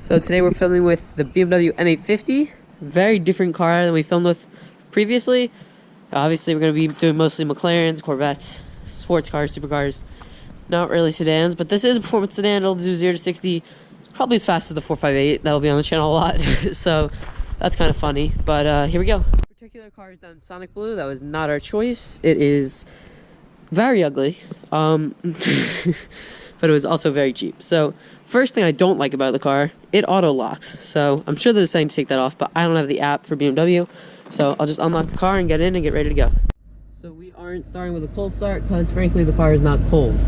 So today we're filming with the BMW M850. Very different car than we filmed with previously. Obviously we're going to be doing mostly McLarens, Corvettes, sports cars, supercars. Not really sedans, but this is a performance sedan. It'll do 0 to 60 probably as fast as the 458. That'll be on the channel a lot. So that's kind of funny. But here we go. This particular car is done in Sonic Blue. That was not our choice. It is very ugly. But it was also very cheap. So first thing I don't like about the car, it auto locks. So I'm sure there's a setting to take that off, but I don't have the app for BMW. So I'll just unlock the car and get in and get ready to go. So we aren't starting with a cold start because frankly the car is not cold.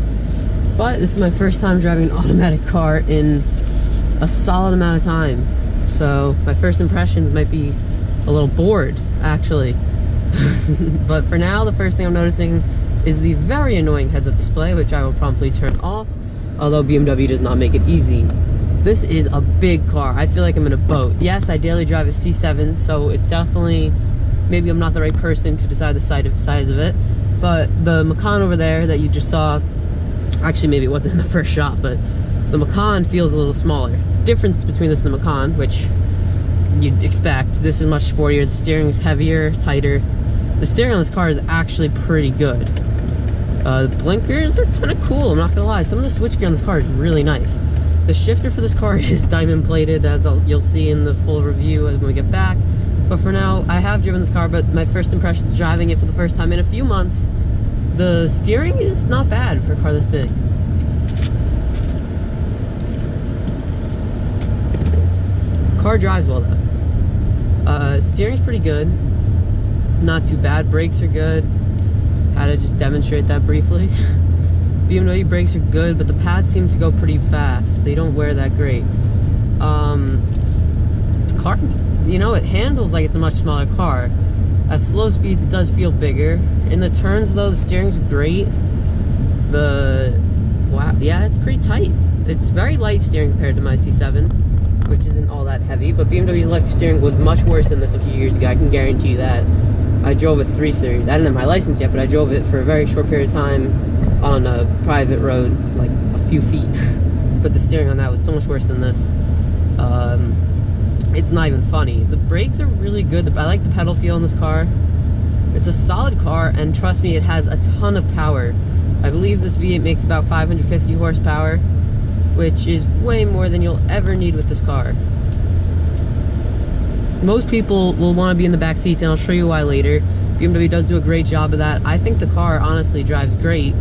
But this is my first time driving an automatic car in a solid amount of time. So my first impressions might be a little bored, actually. But for now, the first thing I'm noticing is the very annoying heads-up display, which I will promptly turn off, although BMW does not make it easy. This is a big car. I feel like I'm in a boat. Yes, I daily drive a C7, so it's definitely, maybe I'm not the right person to decide the size of it, but the Macan over there that you just saw, actually maybe it wasn't in the first shot, but the Macan feels a little smaller. The difference between this and the Macan, which you'd expect, this is much sportier, the steering is heavier, tighter. The steering on this car is actually pretty good. The blinkers are kind of cool, I'm not gonna lie. Some of the switchgear on this car is really nice. The shifter for this car is diamond plated, as you'll see in the full review when we get back. But for now, I have driven this car, but my first impression driving it for the first time in a few months, the steering is not bad for a car this big. The car drives well though. Steering's pretty good. Not too bad. Brakes are good. Had to just demonstrate that briefly. BMW brakes are good, but the pads seem to go pretty fast. They don't wear that great. The car, you know, it handles like it's a much smaller car. At slow speeds, it does feel bigger. In the turns, though, the steering's great. Wow, yeah, it's pretty tight. It's very light steering compared to my C7, which isn't all that heavy. But BMW's electric steering was much worse than this a few years ago. I can guarantee you that. I drove a 3 Series. I didn't have my license yet, but I drove it for a very short period of time on a private road, like a few feet. But the steering on that was so much worse than this. It's not even funny. The brakes are really good. I like the pedal feel in this car. It's a solid car, and trust me, it has a ton of power. I believe this V8 makes about 550 horsepower, which is way more than you'll ever need with this car. Most people will want to be in the back seats, and I'll show you why later. BMW does do a great job of that. I think the car honestly drives great.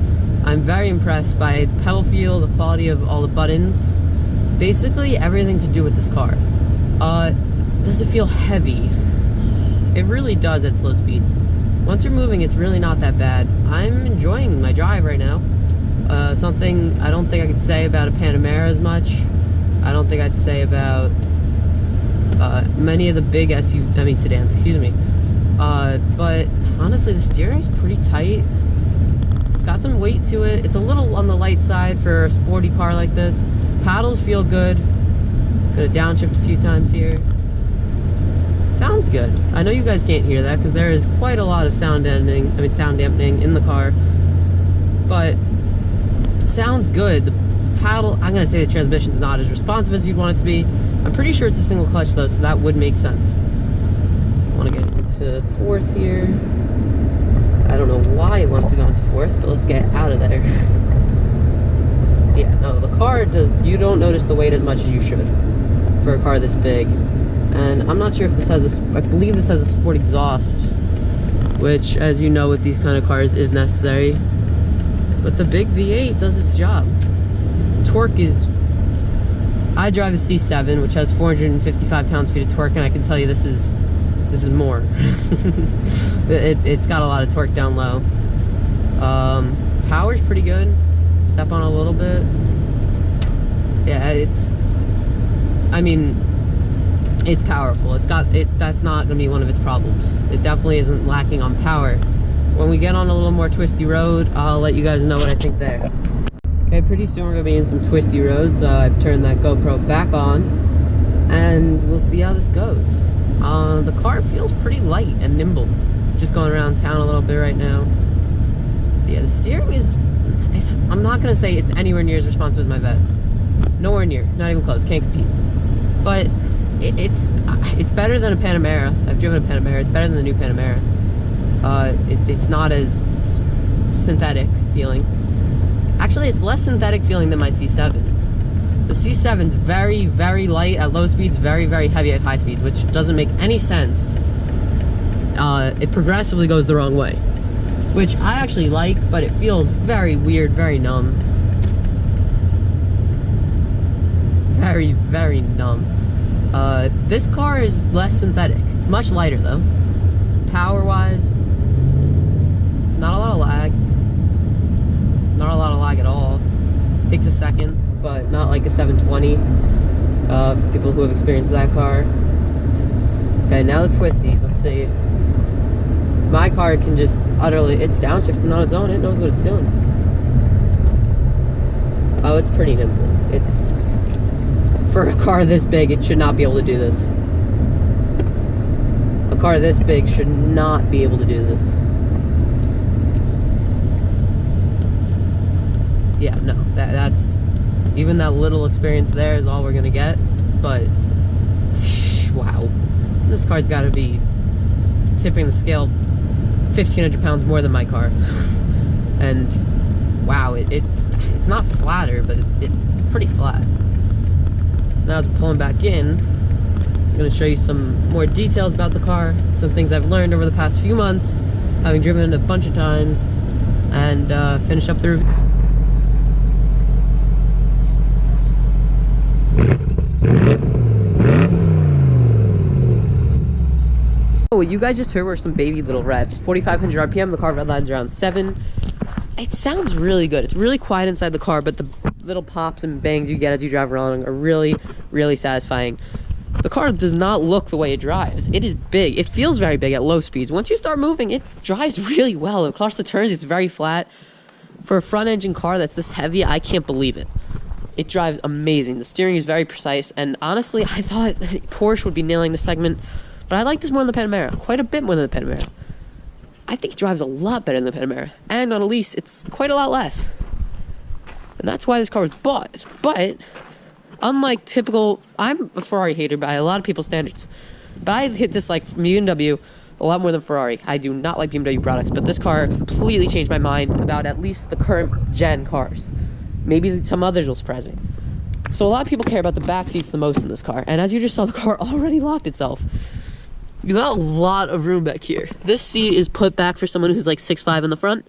I'm very impressed by the pedal feel, the quality of all the buttons, basically everything to do with this car. Does it feel heavy? It really does at slow speeds. Once you're moving, it's really not that bad. I'm enjoying my drive right now. Something I don't think I could say about a Panamera as much. I don't think I'd say about many of the big sedans, excuse me. But honestly, the steering's pretty tight. It's got some weight to it. It's a little on the light side for a sporty car like this. Paddles feel good. Gonna downshift a few times here. Sounds good. I know you guys can't hear that because there is quite a lot of sound dampening in the car. But sounds good. The paddle, I'm gonna say the transmission's not as responsive as you'd want it to be. I'm pretty sure it's a single clutch though, so that would make sense. I want to get into fourth here. I don't know why it wants to go into fourth, but let's get out of there. Yeah, no, the car you don't notice the weight as much as you should for a car this big. And I'm not sure if this has I believe this has a sport exhaust, which, as you know, with these kind of cars is necessary. But the big V8 does its job. Torque is, I drive a C7, which has 455 pounds-feet of torque, and I can tell you this is more. It's got a lot of torque down low. Power's pretty good. Step on a little bit. Yeah, it's powerful. That's not gonna be one of its problems. It definitely isn't lacking on power. When we get on a little more twisty road, I'll let you guys know what I think there. Okay, pretty soon we're gonna be in some twisty roads. I've turned that GoPro back on, and we'll see how this goes. The car feels pretty light and nimble. Just going around town a little bit right now. Yeah, the steering is, I'm not gonna say it's anywhere near as responsive as my Vet. Nowhere near, not even close, can't compete. but it's better than a Panamera. I've driven a Panamera. It's better than the new Panamera. It's not as synthetic feeling. Actually, it's less synthetic feeling than my C7. The C7's very, very light at low speeds, very, very heavy at high speeds, which doesn't make any sense. It progressively goes the wrong way, which I actually like, but it feels very weird, very numb. Very, very numb. This car is less synthetic. It's much lighter though. Power-wise, not a lot of lag. Not a lot of lag at all. Takes a second, but not like a 720 for people who have experienced that car. Okay, now the twisties. Let's see. My car can just utterly, it's downshifting on its own. It knows what it's doing. Oh, it's pretty nimble. It's, for a car this big, it should not be able to do this. A car this big should not be able to do this. Yeah, no, that's, even that little experience there is all we're gonna get, but, wow. This car's gotta be tipping the scale 1,500 pounds more than my car. And, wow, it's not flatter, but it's pretty flat. So now it's pulling back in. I'm gonna show you some more details about the car, some things I've learned over the past few months, having driven it a bunch of times, and finish up the review. What you guys just heard were some baby little revs. 4,500 RPM, the car redlines around 7. It sounds really good. It's really quiet inside the car, but the little pops and bangs you get as you drive around are really, really satisfying. The car does not look the way it drives. It is big. It feels very big at low speeds. Once you start moving, it drives really well. Across the turns, it's very flat. For a front engine car that's this heavy, I can't believe it. It drives amazing. The steering is very precise, and honestly, I thought Porsche would be nailing this segment, but I like this more than the Panamera, quite a bit more than the Panamera. I think it drives a lot better than the Panamera, and on a lease, it's quite a lot less. And that's why this car was bought. But, unlike typical, I'm a Ferrari hater by a lot of people's standards, but I hit this like BMW a lot more than Ferrari. I do not like BMW products, but this car completely changed my mind about at least the current gen cars. Maybe some others will surprise me. So a lot of people care about the back seats the most in this car, and as you just saw, the car already locked itself. You got a lot of room back here. This seat is put back for someone who's like 6'5" in the front,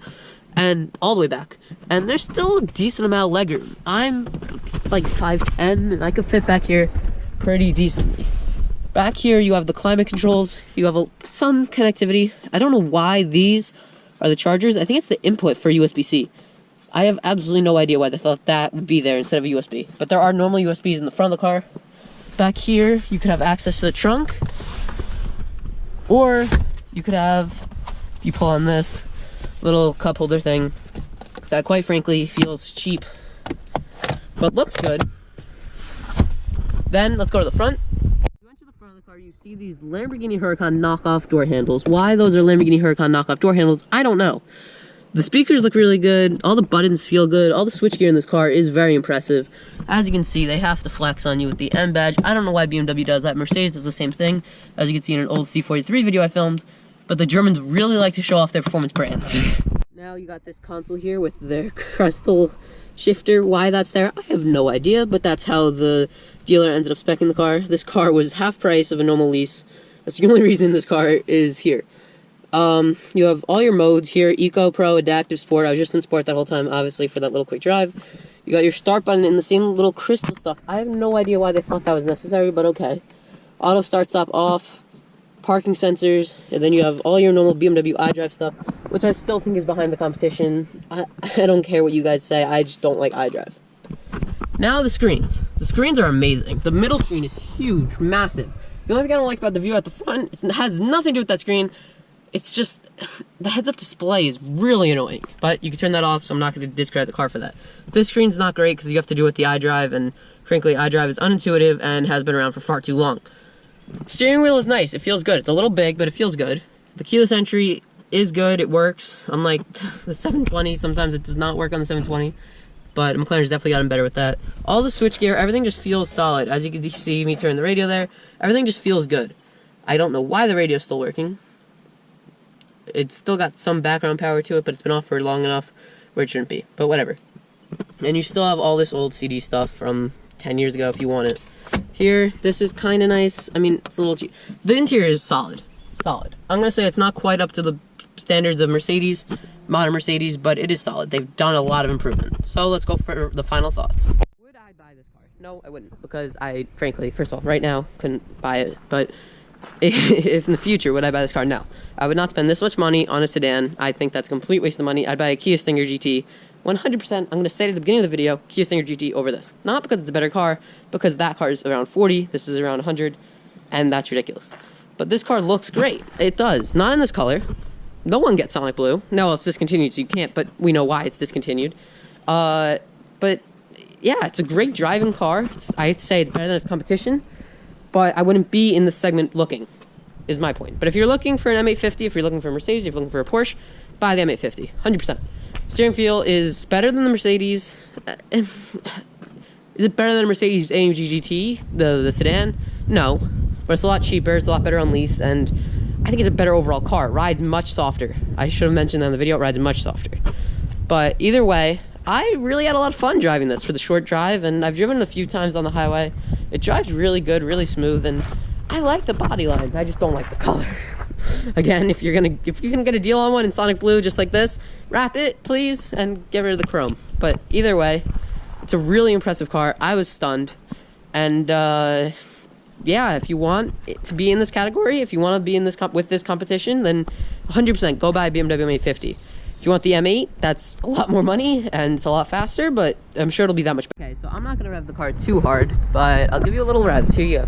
and all the way back. And there's still a decent amount of legroom. I'm like 5'10", and I could fit back here pretty decently. Back here, you have the climate controls. You have some connectivity. I don't know why these are the chargers. I think it's the input for USB-C. I have absolutely no idea why they thought that would be there instead of a USB. But there are normal USBs in the front of the car. Back here, you could have access to the trunk. Or you could have, if you pull on this little cup holder thing, that quite frankly feels cheap, but looks good. Then let's go to the front. You enter the front of the car, you see these Lamborghini Huracan knockoff door handles. Why those are Lamborghini Huracan knockoff door handles, I don't know. The speakers look really good, all the buttons feel good, all the switchgear in this car is very impressive. As you can see, they have to flex on you with the M badge. I don't know why BMW does that. Mercedes does the same thing, as you can see in an old C43 video I filmed, but the Germans really like to show off their performance brands. Now you got this console here with their crystal shifter. Why that's there, I have no idea, but that's how the dealer ended up speccing the car. This car was half price of a normal lease. That's the only reason this car is here. You have all your modes here, Eco, Pro, Adaptive, Sport. I was just in Sport that whole time, obviously, for that little quick drive. You got your start button in the same little crystal stuff. I have no idea why they thought that was necessary, but okay. Auto start, stop, off, parking sensors, and then you have all your normal BMW iDrive stuff, which I still think is behind the competition. I don't care what you guys say, I just don't like iDrive. Now the screens. The screens are amazing. The middle screen is huge, massive. The only thing I don't like about the view at the front, it has nothing to do with that screen. It's just, the heads-up display is really annoying, but you can turn that off, so I'm not going to discredit the car for that. This screen's not great because you have to do it with the iDrive, and frankly, iDrive is unintuitive and has been around for far too long. Steering wheel is nice. It feels good. It's a little big, but it feels good. The keyless entry is good. It works. Unlike the 720, sometimes it does not work on the 720. but McLaren's definitely gotten better with that. All the switchgear, everything just feels solid. As you can see me turn the radio there, everything just feels good. I don't know why the radio's still working. It's still got some background power to it, but it's been off for long enough where it shouldn't be. But whatever. And you still have all this old CD stuff from 10 years ago if you want it. Here, this is kind of nice. I mean, it's a little cheap. The interior is solid. Solid. I'm going to say it's not quite up to the standards of Mercedes, modern Mercedes, but it is solid. They've done a lot of improvement. So let's go for the final thoughts. Would I buy this car? No, I wouldn't, because I, frankly, first of all, right now, couldn't buy it. But if in the future, would I buy this car? No. I would not spend this much money on a sedan. I think that's a complete waste of money. I'd buy a Kia Stinger GT. 100%, I'm going to say it at the beginning of the video, Kia Stinger GT over this. Not because it's a better car, because that car is around 40, this is around 100, and that's ridiculous. But this car looks great. It does. Not in this color. No one gets Sonic Blue. No, it's discontinued, so you can't, but we know why it's discontinued. But, yeah, it's a great driving car. I'd say it's better than its competition, but I wouldn't be in this segment looking, is my point. But if you're looking for an M850, if you're looking for a Mercedes, if you're looking for a Porsche, buy the M850, 100%. Steering feel is better than the Mercedes. Is it better than a Mercedes AMG GT, the sedan? No, but it's a lot cheaper, it's a lot better on lease, and I think it's a better overall car. It rides much softer. I should have mentioned that in the video, it rides much softer. But either way, I really had a lot of fun driving this for the short drive, and I've driven it a few times on the highway. It drives really good, really smooth, and I like the body lines, I just don't like the color. Again, if you can get a deal on one in Sonic Blue just like this, wrap it, please, and get rid of the chrome. But either way, it's a really impressive car. I was stunned. And, yeah, if you want to be in this category, if you want to be in this with this competition, then 100% go buy a BMW M850. If you want the M8, that's a lot more money, and it's a lot faster, but I'm sure it'll be that much better. Okay, so I'm not going to rev the car too hard, but I'll give you a little revs. Here you go.